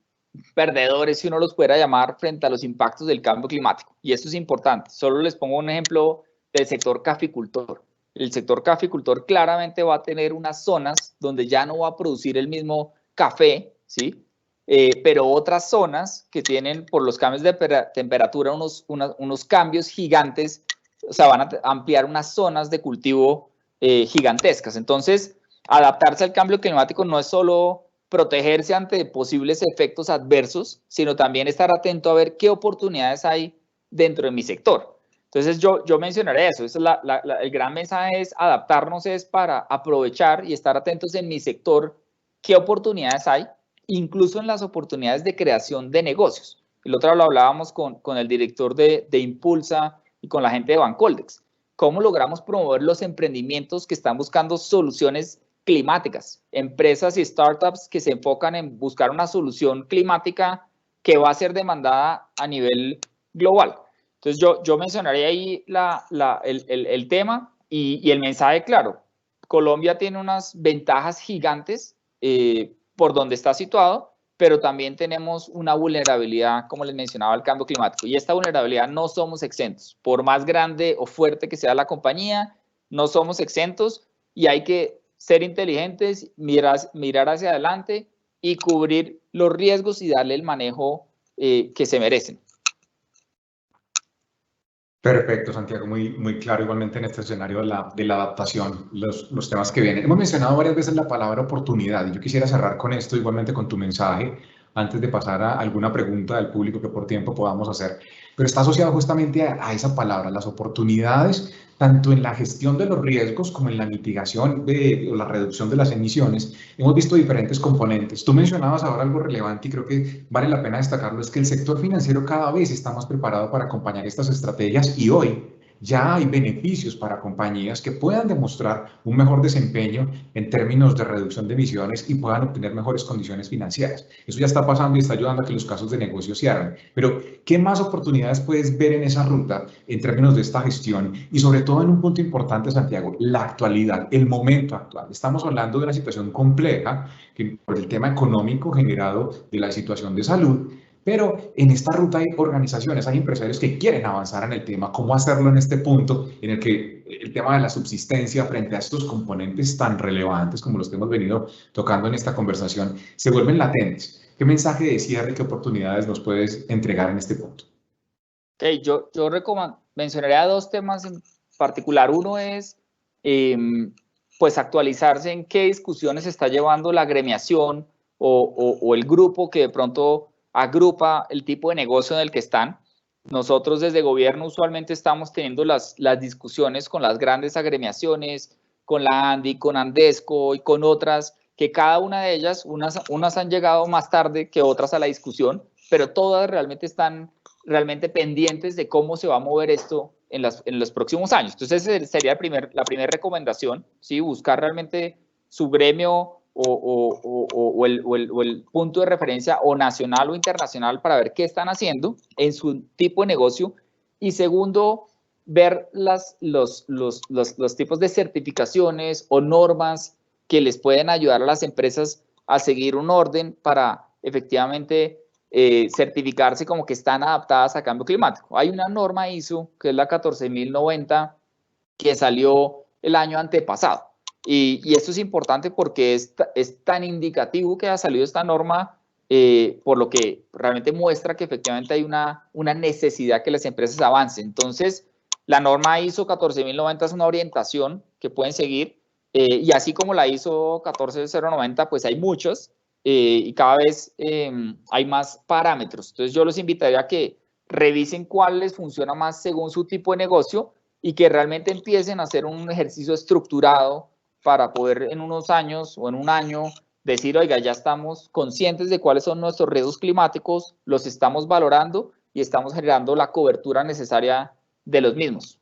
perdedores, si uno los pudiera llamar, frente a los impactos del cambio climático. Y esto es importante. Solo les pongo un ejemplo del sector caficultor. El sector caficultor claramente va a tener unas zonas donde ya no va a producir el mismo café, ¿sí? Pero otras zonas que tienen, por los cambios de temperatura, unos cambios gigantes, o sea, van a ampliar unas zonas de cultivo gigantescas. Entonces, adaptarse al cambio climático no es solo protegerse ante posibles efectos adversos, sino también estar atento a ver qué oportunidades hay dentro de mi sector. Entonces yo mencionaré eso. El gran mensaje es adaptarnos, es para aprovechar y estar atentos en mi sector qué oportunidades hay, incluso en las oportunidades de creación de negocios. El otro lo hablábamos con el director de Impulsa y con la gente de Bancoldex. ¿Cómo logramos promover los emprendimientos que están buscando soluciones climáticas? Empresas y startups que se enfocan en buscar una solución climática que va a ser demandada a nivel global. Entonces yo mencionaré ahí el tema y el mensaje claro. Colombia tiene unas ventajas gigantes por donde está situado, pero también tenemos una vulnerabilidad, como les mencionaba, al cambio climático. Y esta vulnerabilidad no somos exentos. Por más grande o fuerte que sea la compañía, no somos exentos y hay que ser inteligentes, mirar hacia adelante y cubrir los riesgos y darle el manejo que se merecen. Perfecto, Santiago, muy claro igualmente en este escenario de la adaptación, los temas que vienen. Hemos mencionado varias veces la palabra oportunidad y yo quisiera cerrar con esto, igualmente con tu mensaje, antes de pasar a alguna pregunta del público que por tiempo podamos hacer. Pero está asociado justamente a esa palabra, las oportunidades, tanto en la gestión de los riesgos como en la mitigación o la reducción de las emisiones. Hemos visto diferentes componentes. Tú mencionabas ahora algo relevante y creo que vale la pena destacarlo, es que el sector financiero cada vez está más preparado para acompañar estas estrategias y hoy ya hay beneficios para compañías que puedan demostrar un mejor desempeño en términos de reducción de emisiones y puedan obtener mejores condiciones financieras. Eso ya está pasando y está ayudando a que los casos de negocio se hagan. Pero, ¿qué más oportunidades puedes ver en esa ruta en términos de esta gestión? Y sobre todo en un punto importante, Santiago, la actualidad, el momento actual. Estamos hablando de una situación compleja que por el tema económico generado de la situación de salud. Pero en esta ruta hay organizaciones, hay empresarios que quieren avanzar en el tema, cómo hacerlo en este punto en el que el tema de la subsistencia frente a estos componentes tan relevantes como los que hemos venido tocando en esta conversación se vuelven latentes. ¿Qué mensaje de cierre, qué oportunidades nos puedes entregar en este punto? Okay, yo mencionaría dos temas en particular. Uno es pues actualizarse en qué discusiones está llevando la agremiación o el grupo que de pronto agrupa el tipo de negocio en el que están. Nosotros desde gobierno usualmente estamos teniendo las discusiones con las grandes agremiaciones, con la ANDI, con Andesco y con otras, que cada una de ellas, unas han llegado más tarde que otras a la discusión, pero todas realmente están pendientes de cómo se va a mover esto en los próximos años. Entonces, esa sería la primera recomendación, ¿sí? Buscar realmente su gremio o el punto de referencia o nacional o internacional para ver qué están haciendo en su tipo de negocio. Y segundo, ver los tipos de certificaciones o normas que les pueden ayudar a las empresas a seguir un orden para efectivamente certificarse como que están adaptadas a cambio climático. Hay una norma ISO, que es la 14090, que salió el año antepasado. Y esto es importante porque es tan indicativo que ha salido esta norma por lo que realmente muestra que efectivamente hay una necesidad que las empresas avancen. Entonces, la norma ISO 14090 es una orientación que pueden seguir, y así como la ISO 14090, pues hay muchos, y cada vez hay más parámetros. Entonces, yo los invitaría a que revisen cuál les funciona más según su tipo de negocio y que realmente empiecen a hacer un ejercicio estructurado para poder en unos años o en un año decir, oiga, ya estamos conscientes de cuáles son nuestros riesgos climáticos, los estamos valorando y estamos generando la cobertura necesaria de los mismos.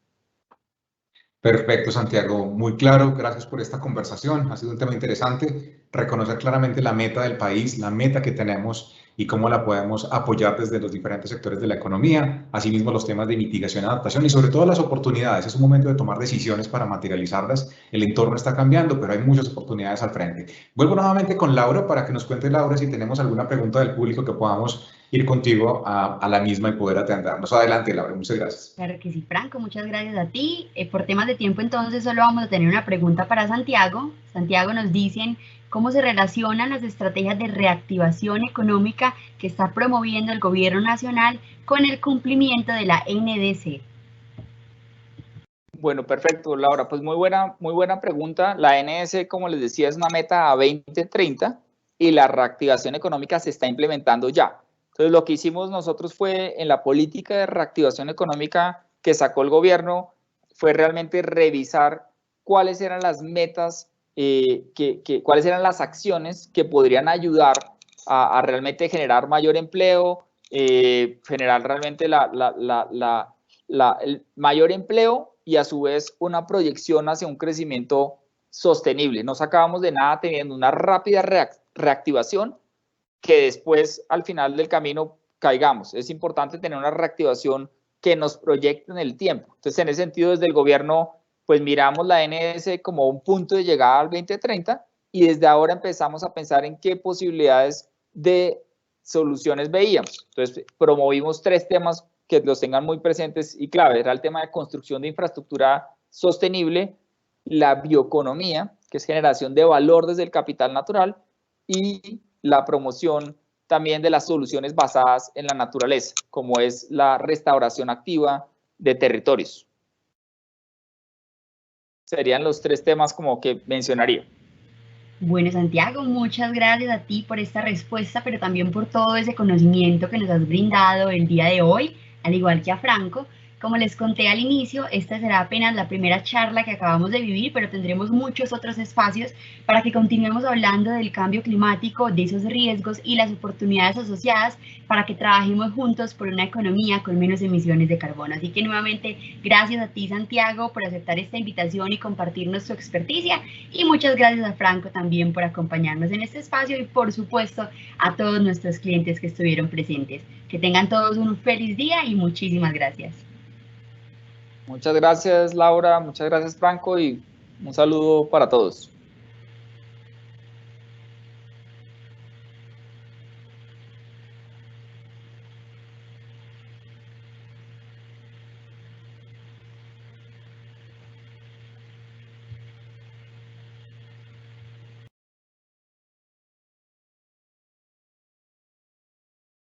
Perfecto, Santiago. Muy claro. Gracias por esta conversación. Ha sido un tema interesante. Reconocer claramente la meta del país, la meta que tenemos y cómo la podemos apoyar desde los diferentes sectores de la economía. Asimismo, los temas de mitigación, adaptación y sobre todo las oportunidades. Es un momento de tomar decisiones para materializarlas. El entorno está cambiando, pero hay muchas oportunidades al frente. Vuelvo nuevamente con Laura para que nos cuente, Laura, si tenemos alguna pregunta del público que podamos ir contigo a la misma y poder atendernos. Adelante, Laura, muchas gracias. Claro que sí, Franco, muchas gracias a ti. Por temas de tiempo, entonces, solo vamos a tener una pregunta para Santiago. Santiago, nos dicen cómo se relacionan las estrategias de reactivación económica que está promoviendo el gobierno nacional con el cumplimiento de la NDC. Bueno, perfecto, Laura. Pues muy buena pregunta. La NDC, como les decía, es una meta a 2030 y la reactivación económica se está implementando ya. Entonces, lo que hicimos nosotros fue, en la política de reactivación económica que sacó el gobierno, fue realmente revisar cuáles eran las metas, cuáles eran las acciones que podrían ayudar a realmente generar mayor empleo, generar realmente el mayor empleo y a su vez una proyección hacia un crecimiento sostenible. No sacábamos de nada teniendo una rápida reactivación que después al final del camino caigamos. Es importante tener una reactivación que nos proyecte en el tiempo. Entonces, en ese sentido, desde el gobierno, pues miramos la NDC como un punto de llegada al 2030 y desde ahora empezamos a pensar en qué posibilidades de soluciones veíamos. Entonces, promovimos 3 temas que los tengan muy presentes y clave. Era el tema de construcción de infraestructura sostenible, la bioeconomía, que es generación de valor desde el capital natural, y la promoción también de las soluciones basadas en la naturaleza, como es la restauración activa de territorios. Serían los 3 temas como que mencionaría. Bueno, Santiago, muchas gracias a ti por esta respuesta, pero también por todo ese conocimiento que nos has brindado el día de hoy, al igual que a Franco. Como les conté al inicio, esta será apenas la primera charla que acabamos de vivir, pero tendremos muchos otros espacios para que continuemos hablando del cambio climático, de esos riesgos y las oportunidades asociadas para que trabajemos juntos por una economía con menos emisiones de carbono. Así que nuevamente, gracias a ti, Santiago, por aceptar esta invitación y compartirnos tu experticia, y muchas gracias a Franco también por acompañarnos en este espacio y, por supuesto, a todos nuestros clientes que estuvieron presentes. Que tengan todos un feliz día y muchísimas gracias. Muchas gracias, Laura, muchas gracias, Franco, y un saludo para todos.